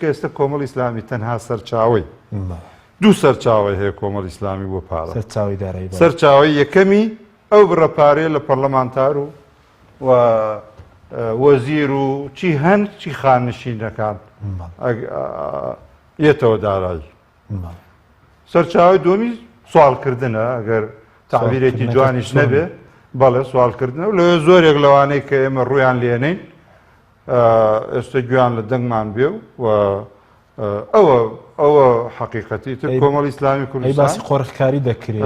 ئێستا کۆمەڵ ئیسلامی تەنها سەرچاوی دوو سەرچاوی هەیە کۆمەڵ ئیسلامی بۆ پاڵە سەرچاوی یەکەمی ئەو بڕەپارەیە لە پەرلەمانتار و وەزیر و چی هەن چی خانشینەکان یێتەوە دارایی سەرچاوی دومی سوالکردنە ئەگەر تعبیرێکی جوانیش نەبێ بەڵێ سوالکردنە و لەوێ زۆرێک لەوانەی کە ئێمە ڕویان لێنین ئێستا گویان لە دەنگمان بێ و ئەوە حەقیقەتی تر کۆمەڵ ئیسلامی کوردستان قۆرخکاری دەکرێت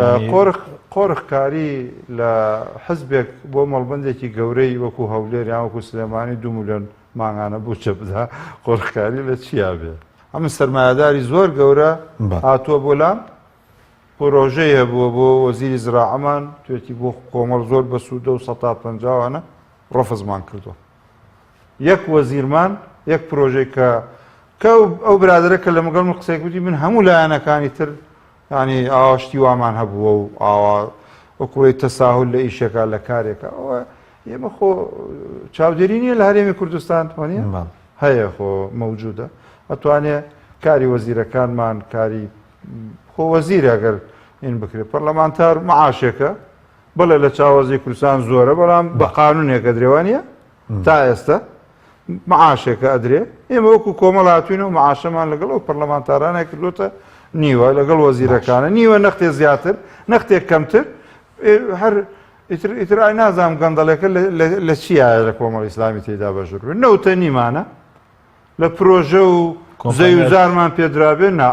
قۆرخکاری لە حزبێک بۆ مەڵبەندێکی گەورەی وەکو هەولێر یان وەکو سلێمانی 2 ملیۆن مانگانە بوو چە بدا قۆرخکاری لە چیا بێ ئەمە سەرمایهداری زۆر گەورە هاتووە بۆ لام پرۆژەی هەبووە بۆ وەزیری زراعەمان توێتی بۆ کۆمەڵ زۆر بە سوودە و 150وانە ڕەفزمان کردووە یەک وەزیرمان یەک پرۆژەی کە ئەو برادرە کە لە مەگەڵ من قسەیەک وتی من هەموو لایەنەکانی تر ینی ئاواشتی وامان هەبووە و ئاوا وەکوڵی تەساهل لە ئیشێکا لە کارێکە ئەوە ئێمە خۆ چاودێری نییە لە هەرێمی کوردستان وانە هەیە خۆ مەوجودە ئەتوانێت کاری وەزیرەکانمان کاری خۆ وەزیرە ئەگەر این بکرێت پەرلەمانتار مەعاشێکە بەڵێ لە چاوەزی کوردستان زۆرە بەڵام بە قانونێکە درێوانیە تا ئێستا معاشێکە ئەدرێ ئێمە وەکو کۆمەڵ هاتوینە و معاشەمان لەگەڵ ئەو پەرلەمانتارانە کردوتە نیوە لەگەڵ وەزیرەکانە نیوە نەختێ زیاتر نەختێک کەمتر هەر ئیتر ئای نازانم گەندەڵێکە لە چیایە لە کۆمەڵ ئیسلامی تێدا بەژور بێت نەوتە نیمانە لە پرۆژە و زەوی و زارمان پێدرابێ نا